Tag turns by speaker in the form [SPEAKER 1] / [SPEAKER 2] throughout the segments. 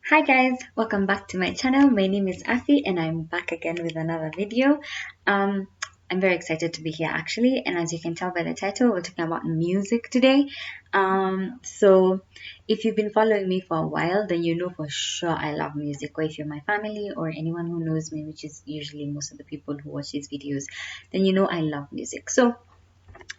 [SPEAKER 1] Hi guys, welcome back to my channel. My name is Afi and I'm back again with another video. Um, I'm very excited to be here actually, and as you can tell by the title, we're talking about music today. So if you've been following me for a while, then you know for sure I love music, or if you're my family or anyone who knows me, which is usually most of the people who watch these videos, then you know I love music. So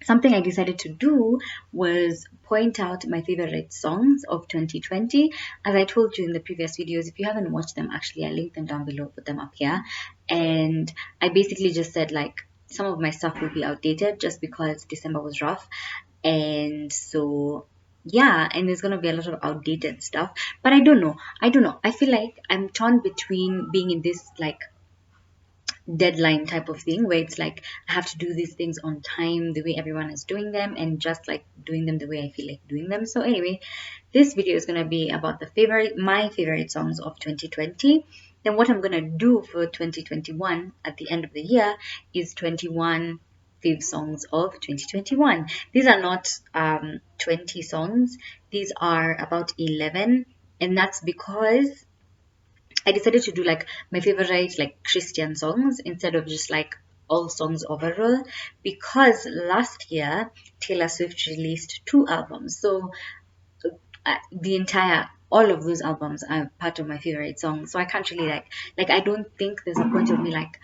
[SPEAKER 1] something I decided to do was point out my favorite songs of 2020. As I told you in the previous videos, if you haven't watched them, actually, I linked them down below, put them up here. And I basically just said, like, some of my stuff will be outdated just because December was rough. And so, yeah, and there's going to be a lot of outdated stuff. But I don't know. I feel like I'm torn between being in this, like, deadline type of thing where it's like I have to do these things on time the way everyone is doing them and just like doing them the way I feel like doing them. So anyway, this video is going to be about my favorite songs of 2020. Then what I'm going to do for 2021 at the end of the year is 21 Fav Songs of 2021. These are not 20 songs, these are about 11, and that's because I decided to do like my favorite like Christian songs instead of just like all songs overall, because last year Taylor Swift released 2 albums. So the entire all of those albums are part of my favorite songs. So I can't really like I don't think there's a point of me like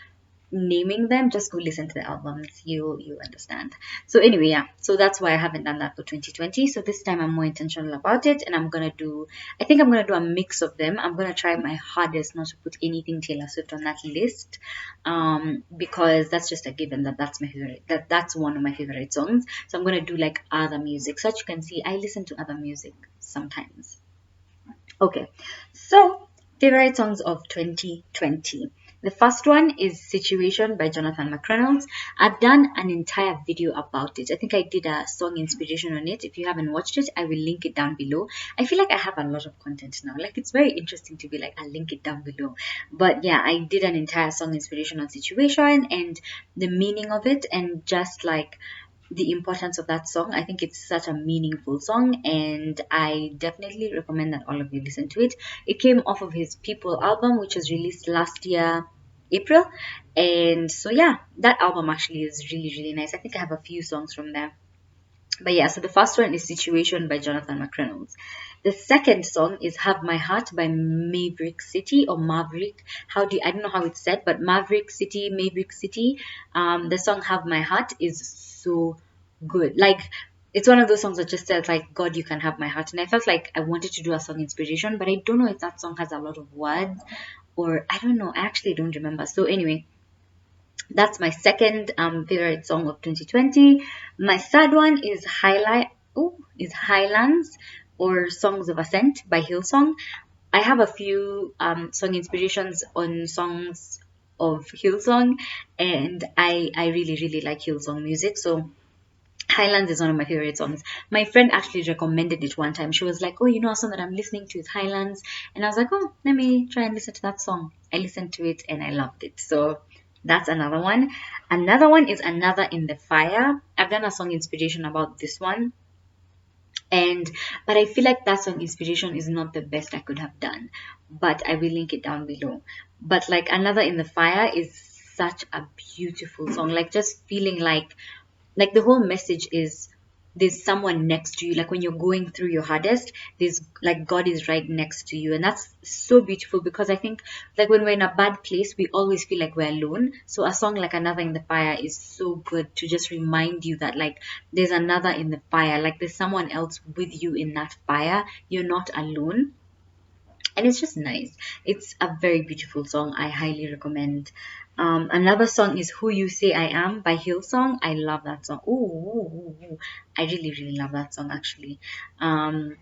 [SPEAKER 1] naming them. Just go listen to the albums, you understand. So anyway, yeah, so that's why I haven't done that for 2020. So this time I'm more intentional about it, and I think I'm gonna do a mix of them. I'm gonna try my hardest not to put anything Taylor Swift on that list, because that's just a given that that's my favorite, that's one of my favorite songs. So I'm gonna do like other music, so as you can see I listen to other music sometimes. Okay, so favorite songs of 2020. The first one is Situation by Jonathan McReynolds. I've done an entire video about it. I think I did a song inspiration on it. If you haven't watched it, I will link it down below. I feel like I have a lot of content now. Like, it's very interesting to be like, I'll link it down below. But yeah, I did an entire song inspiration on Situation and the meaning of it, and just like the importance of that song. I think it's such a meaningful song, and I definitely recommend that all of you listen to it. It came off of his People album, which was released last year, April. And so, yeah, that album actually is really, really nice. I think I have a few songs from there. But yeah, so the first one is Situation by Jonathan McReynolds. The second song is Have My Heart by Maverick City, or Maverick. I don't know how it's said, but Maverick City, Maverick City. The song Have My Heart is so good. Like, it's one of those songs that just says like, God, you can have my heart. And I felt like I wanted to do a song inspiration, but I don't know if that song has a lot of words, or I don't know. I actually don't remember. So anyway, that's my second favorite song of 2020. My third one is Highlands, or Songs of Ascent by Hillsong. I have a few song inspirations on songs of Hillsong, and I really, really like Hillsong music. So Highlands is one of my favorite songs. My friend actually recommended it one time. She was like, "Oh, you know, a song that I'm listening to is Highlands." And I was like, "Oh, let me try and listen to that song." I listened to it and I loved it. So that's another one. Another one is Another in the Fire. I've done a song inspiration about this one. But I feel like that song inspiration is not the best I could have done. But I will link it down below. But like Another in the Fire is such a beautiful song. Like, just feeling like the whole message is there's someone next to you. Like, when you're going through your hardest, there's like God is right next to you, and that's so beautiful. Because I think like when we're in a bad place, we always feel like we're alone. So a song like Another in the Fire is so good to just remind you that like there's another in the fire, like there's someone else with you in that fire, you're not alone. And it's just nice. It's a very beautiful song. I highly recommend. Another song is Who You Say I Am by Hillsong. I love that song. Ooh. I really, really love that song actually. Um,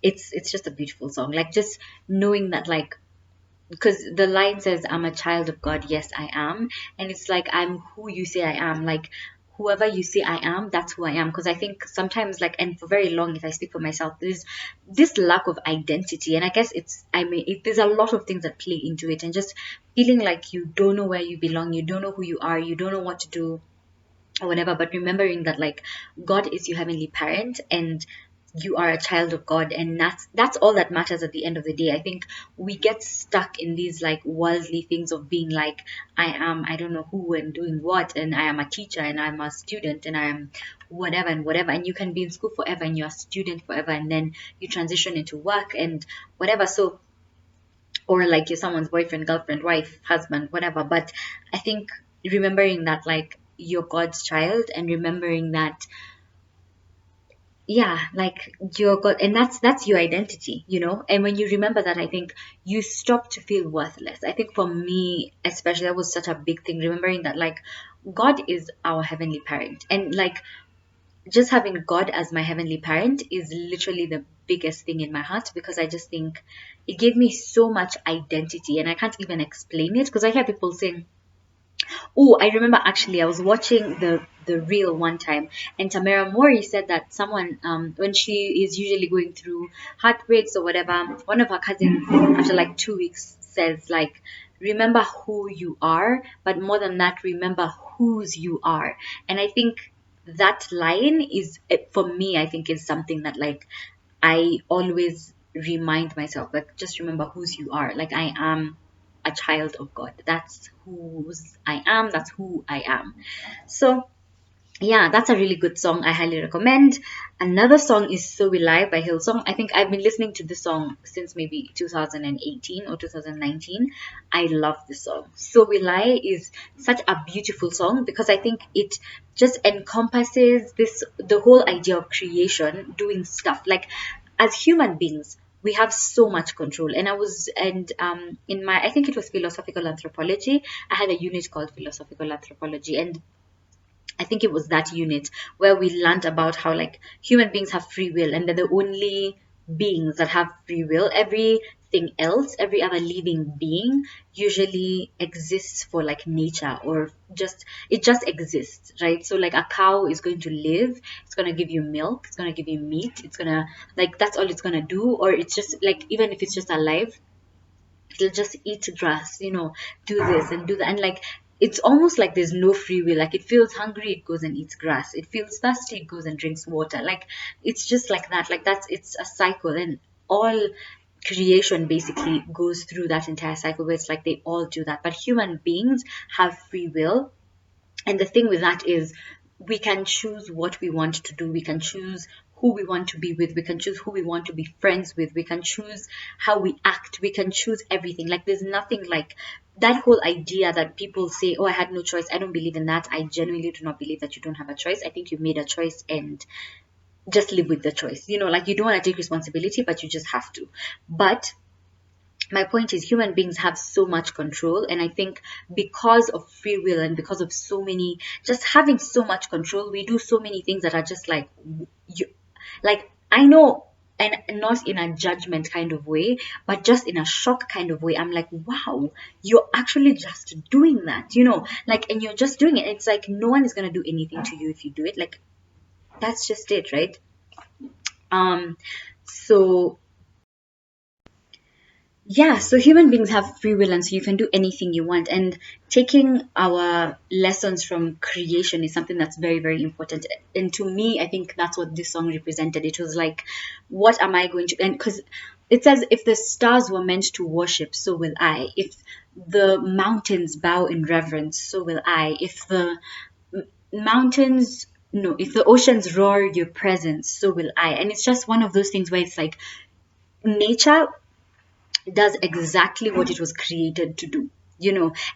[SPEAKER 1] it's just a beautiful song. Like, just knowing that, like, because the line says, I'm a child of God, yes I am. And it's like, I'm who you say I am. Like, whoever you say I am, that's who I am. Because I think sometimes, like, and for very long, if I speak for myself, there's this lack of identity. And I guess there's a lot of things that play into it, and just feeling like you don't know where you belong, you don't know who you are, you don't know what to do or whatever. But remembering that like God is your heavenly parent, and you are a child of God, and that's all that matters at the end of the day. I think we get stuck in these like worldly things of being like, I don't know who and doing what, and I am a teacher and I'm a student and I am whatever and whatever, and you can be in school forever and you're a student forever, and then you transition into work and whatever. So, or like you're someone's boyfriend, girlfriend, wife, husband, whatever. But I think remembering that like you're God's child, and remembering that, yeah, like you're God, and that's your identity, and when you remember that, I think you stop to feel worthless. I think for me especially, that was such a big thing, remembering that like God is our heavenly parent, and like just having God as my heavenly parent is literally the biggest thing in my heart, because I just think it gave me so much identity, and I can't even explain it, because I hear people saying, oh, I remember actually I was watching the reel one time, and Tamara Mori said that someone, when she is usually going through heartbreaks or whatever, one of her cousins after like 2 weeks says like, remember who you are, but more than that, remember whose you are. And I think that line is, for me, I think is something that like I always remind myself, like, just remember whose you are. Like, I am a child of God. That's whose I am. That's who I am. So, yeah, that's a really good song. I highly recommend. Another song is So Will I by Hillsong. I think I've been listening to this song since maybe 2018 or 2019. I love this song. So Will I is such a beautiful song, because I think it just encompasses the whole idea of creation, doing stuff. Like, as human beings, we have so much control. And in my, I think it was philosophical anthropology, I had a unit called philosophical anthropology, and I think it was that unit where we learned about how like human beings have free will, and they're the only beings that have free will. Everything else, every other living being usually exists for like nature, or just it just exists, right? So like a cow is going to live, it's going to give you milk, it's going to give you meat, it's going to, like, that's all it's going to do. Or it's just like, even if it's just alive, it'll just eat grass, do this and do that. And like, it's almost like there's no free will. Like, it feels hungry, it goes and eats grass. It feels thirsty, it goes and drinks water. Like, it's just like that. Like, it's a cycle. And all creation basically goes through that entire cycle, where it's like they all do that. But human beings have free will, and the thing with that is, we can choose what we want to do. We can choose who we want to be with. We can choose who we want to be friends with. We can choose how we act. We can choose everything. Like, there's nothing like that whole idea that people say, oh, I had no choice. I don't believe in that. I genuinely do not believe that you don't have a choice. I think you made a choice, and just live with the choice. Like, you don't want to take responsibility, but you just have to. But my point is, human beings have so much control, and I think because of free will and because of so many, just having so much control, we do so many things that are just like, you, like, I know, and not in a judgment kind of way, but just in a shock kind of way. I'm like, wow, you're actually just doing that, like, and you're just doing it. It's like no one is going to do anything to you if you do it. Like, that's just it, right? So yeah, so human beings have free will, and so you can do anything you want. And taking our lessons from creation is something that's very, very important. And to me, I think that's what this song represented. It was like, what am I going to, and because it says, if the stars were meant to worship, so will I. If the mountains bow in reverence, so will I. If the mountains, no, if the oceans roar your presence, so will I. And it's just one of those things where it's like, nature does exactly what it was created to do,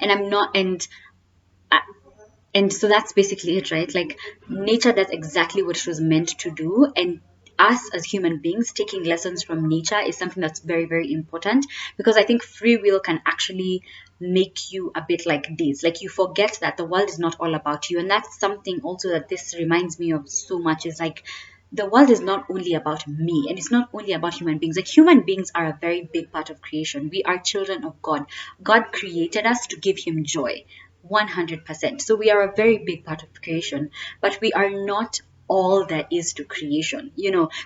[SPEAKER 1] and I'm not, and so that's basically it, right? Like, nature does exactly what it was meant to do, and us as human beings taking lessons from nature is something that's very, very important, because I think free will can actually make you a bit like this. Like, you forget that the world is not all about you. And that's something also that this reminds me of so much, is like, the world is not only about me, and it's not only about human beings. Like, human beings are a very big part of creation. We are children of God. God created us to give him joy, 100%. So we are a very big part of creation, but we are not all there is to creation.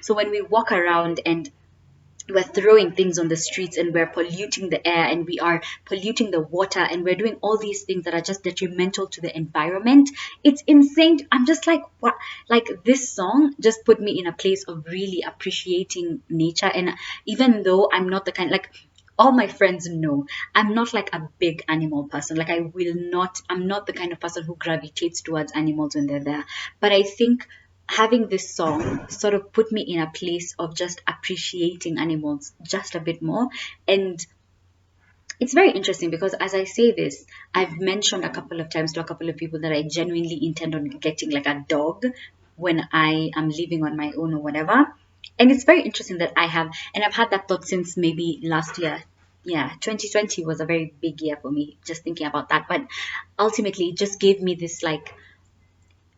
[SPEAKER 1] So when we walk around and we're throwing things on the streets and we're polluting the air and we are polluting the water and we're doing all these things that are just detrimental to the environment. It's insane. I'm just like, what? Like, this song just put me in a place of really appreciating nature. And even though I'm not the kind, like, all my friends know I'm not like a big animal person. Like, I'm not the kind of person who gravitates towards animals when they're there. But I think having this song sort of put me in a place of just appreciating animals just a bit more. And it's very interesting because as I say this, I've mentioned a couple of times to a couple of people that I genuinely intend on getting like a dog when I am living on my own or whatever. And it's very interesting that I've had that thought since maybe last year. Yeah, 2020 was a very big year for me, just thinking about that. But ultimately, it just gave me this like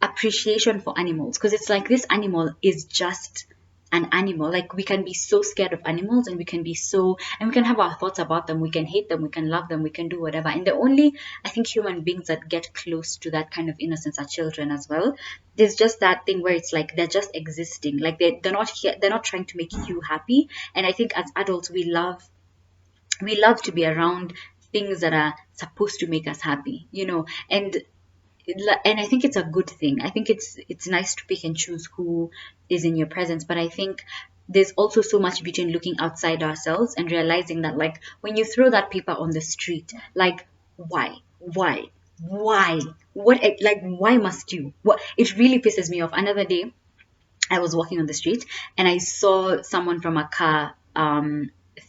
[SPEAKER 1] appreciation for animals, because it's like this animal is just an animal. Like, we can be so scared of animals and we can be so, and we can have our thoughts about them, we can hate them, we can love them, we can do whatever. And the only, I think, human beings that get close to that kind of innocence are children as well. There's just that thing where it's like they're just existing, like they're not here, they're not trying to make you happy. And I think as adults we love to be around things that are supposed to make us happy, and I think it's a good thing. I think it's nice to pick and choose who is in your presence, but I think there's also so much beauty in looking outside ourselves and realizing that, like, when you throw that paper on the street, like, why, what, like, why must you? What, it really pisses me off. Another day I was walking on the street and I saw someone from a car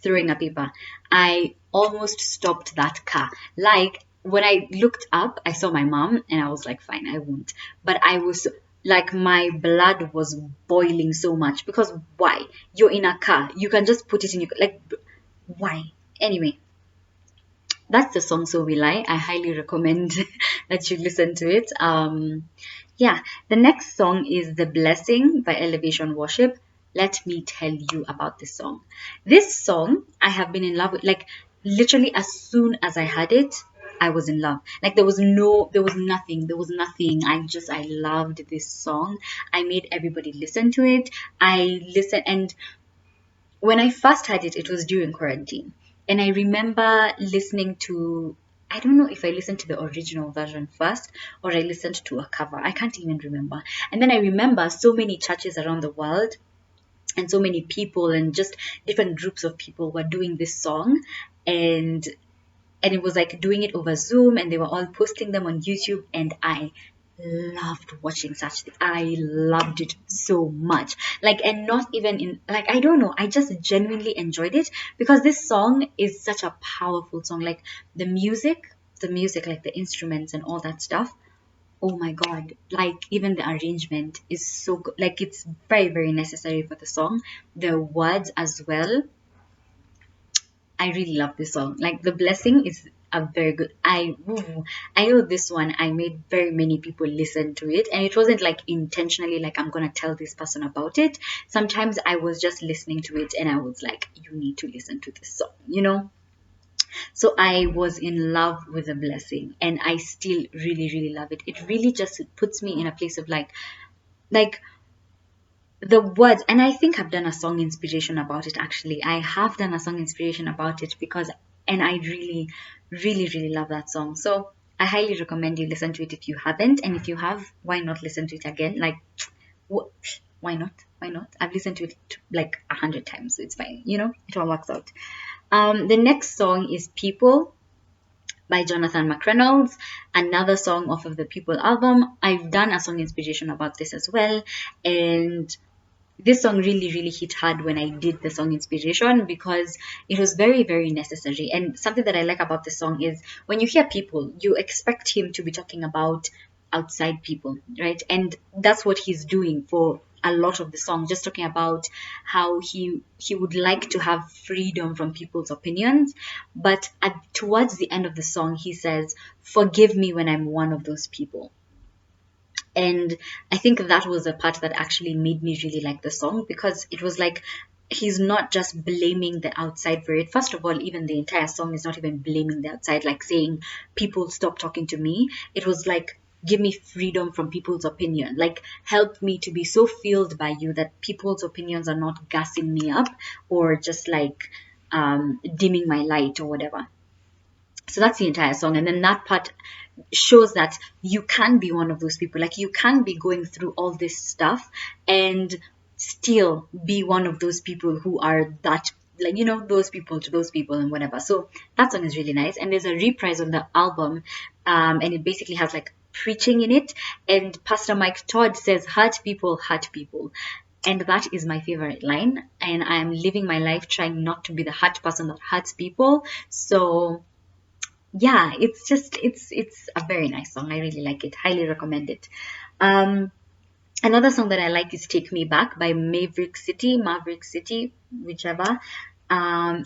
[SPEAKER 1] throwing a paper. I almost stopped that car. Like, when I looked up, I saw my mom and I was like, fine, I won't. But I was like, my blood was boiling so much, because why? You're in a car. You can just put it in your, like, why? Anyway, that's the song So Will I highly recommend that you listen to it. Yeah, the next song is The Blessing by Elevation Worship. Let me tell you about this song. This song I have been in love with. Like, literally as soon as I heard it, I was in love. Like, there was nothing. I loved this song. I made everybody listen to it. I listened, and when I first heard it, it was during quarantine. And I remember listening to, I don't know if I listened to the original version first or I listened to a cover. I can't even remember. And then I remember so many churches around the world and so many people and just different groups of people were doing this song. And it was like doing it over Zoom, and they were all posting them on YouTube, and I loved watching such things. I loved it so much. Like, and not even in, like, I don't know, I just genuinely enjoyed it because this song is such a powerful song. Like, the music, like the instruments and all that stuff. Oh my god, like, even the arrangement is so good. Like, it's very, very necessary for the song. The words as well, I really love this song. Like, The Blessing is a very good. I know this one. I made very many people listen to it, and it wasn't like intentionally like I'm gonna tell this person about it. Sometimes I was just listening to it, and I was like, you need to listen to this song. So I was in love with The Blessing, and I still really, really love it. It really just puts me in a place of like the words. And I think I've done a song inspiration about it. Actually, I have done a song inspiration about it, because and I really, really, really love that song. So I highly recommend you listen to it if you haven't, and if you have, why not listen to it again? Like, why not? I've listened to it like 100 times, so it's fine. It all works out. The next song is People by Jonathan McReynolds, another song off of the People album. I've done a song inspiration about this as well, and this song really, really hit hard when I did the song inspiration, because it was very, very necessary. And something that I like about this song is when you hear People, you expect him to be talking about outside people, right? And that's what he's doing for a lot of the song, just talking about how he would like to have freedom from people's opinions. But towards the end of the song, he says, forgive me when I'm one of those people. And I think that was the part that actually made me really like the song, because it was like he's not just blaming the outside for it. First of all, even the entire song is not even blaming the outside, like saying, people stop talking to me. It was like give me freedom from people's opinion. Like, help me to be so filled by you that people's opinions are not gassing me up or just like dimming my light or whatever. So that's the entire song. And then that part shows that you can be one of those people. Like, you can be going through all this stuff and still be one of those people who are that, like, you know, those people to those people and whatever. So that song is really nice. And there's a reprise on the album, and it basically has like preaching in it. And Pastor Mike Todd says, hurt people, hurt people. And that is my favorite line. And I'm living my life trying not to be the hurt person that hurts people. So yeah, it's just it's a very nice song. I really like it. Highly recommend it. Um, Another song that I like is "Take Me Back" by Maverick City, whichever.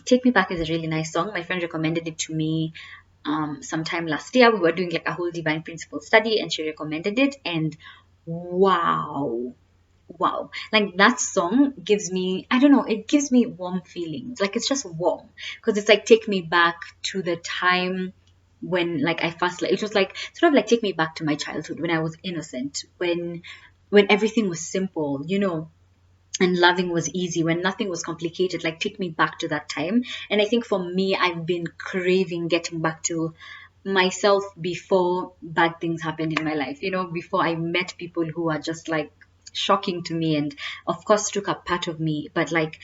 [SPEAKER 1] "Take Me Back" is a really nice song. My friend recommended it to me sometime last year. We were doing like a whole divine principle study, and she recommended it. And wow, wow, like that song gives me, I don't know, it gives me warm feelings. Like, it's just warm because it's like take me back to the time when like I first, like, it was like sort of like take me back to my childhood when I was innocent, when everything was simple, you know, and loving was easy, when nothing was complicated. Like, take me back to that time. And I think for me, I've been craving getting back to myself before bad things happened in my life, you know, before I met people who are just like shocking to me and of course took up part of me. But like,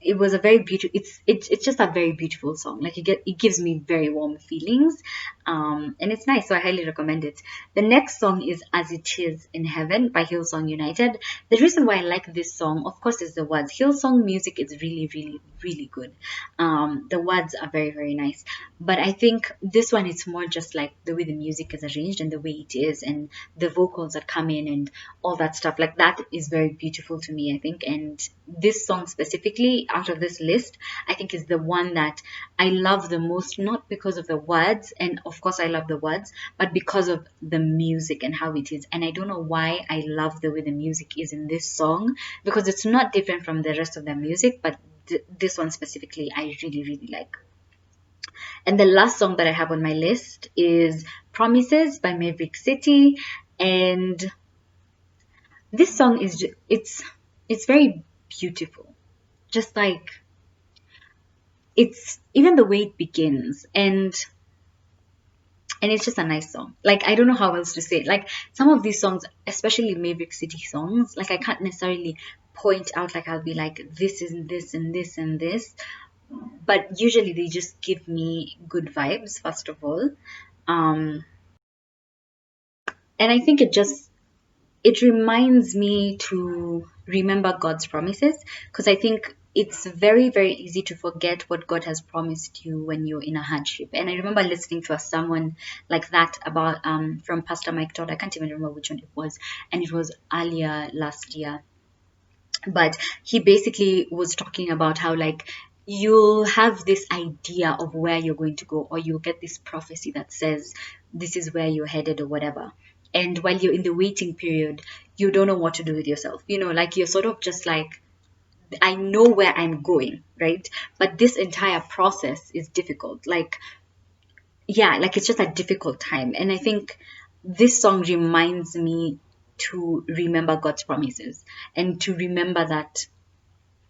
[SPEAKER 1] it was a very beautiful, it's just a very beautiful song. Like, it gives me very warm feelings, and it's nice, so I highly recommend it. The next song is "As It Is in Heaven" by Hillsong United. The reason why I like this song, of course, is the words. Hillsong music is really, really, really good. The words are very, very nice, but I think this one, it's more just like the way the music is arranged and the way it is and the vocals that come in and all that stuff. Like, that is very beautiful to me, I think. And this song specifically out of this list, I think, is the one that I love the most, not because of the words, and of course I love the words, but because of the music and how it is. And I don't know why I love the way the music is in this song, because it's not different from the rest of the music, but this one specifically I really, really like. And the last song that I have on my list is "Promises" by Maverick City. And this song is it's very beautiful. Just like, it's even the way it begins, and it's just a nice song. Like, I don't know how else to say it. Like, some of these songs, especially Maverick City songs, like, I can't necessarily point out, like, I'll be like, this is this and this and this, but usually they just give me good vibes, first of all. um and I think it reminds me to remember God's promises, because I think it's very, very easy to forget what God has promised you when you're in a hardship. And I remember listening to a someone like that about from Pastor Mike Todd. I can't even remember which one it was, and it was earlier last year. But he basically was talking about how, like, you'll have this idea of where you're going to go, or you'll get this prophecy that says this is where you're headed or whatever. And while you're in the waiting period, you don't know what to do with yourself. You know, like, you're sort of just like, I know where I'm going, right? But this entire process is difficult. Like, yeah, like, it's just a difficult time. And I think this song reminds me to remember God's promises, and to remember that,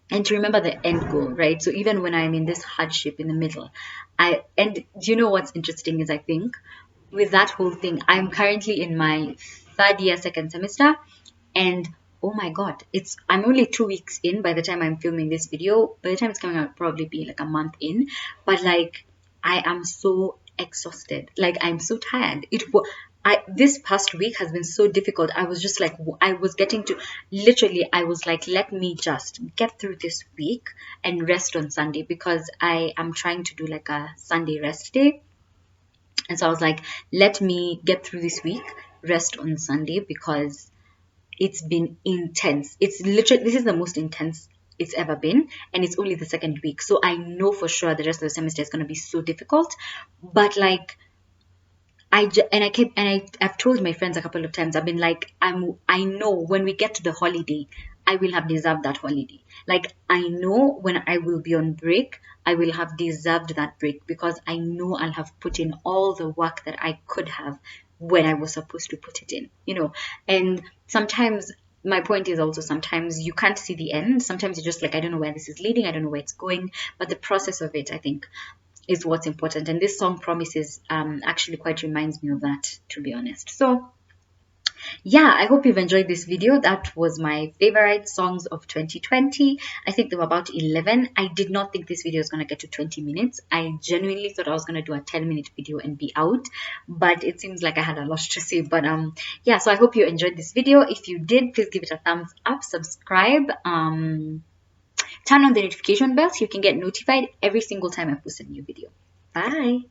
[SPEAKER 1] and to remember the end goal, right? So even when I'm in this hardship in the middle, and you know what's interesting is, I think with that whole thing, I'm currently in my third year, second semester, and oh my God, I'm only 2 weeks in by the time I'm filming this video. By the time it's coming out, it'll probably be like a month in. But like, I am so exhausted. Like, I'm so tired. This past week has been so difficult. I was just like, I was getting to, literally, I was like, let me just get through this week and rest on Sunday, because I am trying to do like a Sunday rest day. And so I was like, let me get through this week, rest on Sunday, because it's been intense. It's literally, this is the most intense it's ever been, and it's only the second week. So I know for sure the rest of the semester is going to be so difficult. But like, I've told my friends a couple of times, I've been like, I know when we get to the holiday, I will have deserved that holiday. Like, I know when I will be on break, I will have deserved that break, because I know I'll have put in all the work that I could have when I was supposed to put it in, and sometimes my point is also sometimes you can't see the end. Sometimes you're just like, I don't know where this is leading, I don't know where it's going, but the process of it, I think, is what's important. And this song Promises actually quite reminds me of that, to be honest. So yeah, I hope you've enjoyed this video. That was my favorite songs of 2020. I think there were about 11. I did not think this video was going to get to 20 minutes. I genuinely thought I was going to do a 10-minute video and be out, but it seems like I had a lot to say. But yeah, so I hope you enjoyed this video. If you did, please give it a thumbs up, subscribe, turn on the notification bell so you can get notified every single time I post a new video. Bye.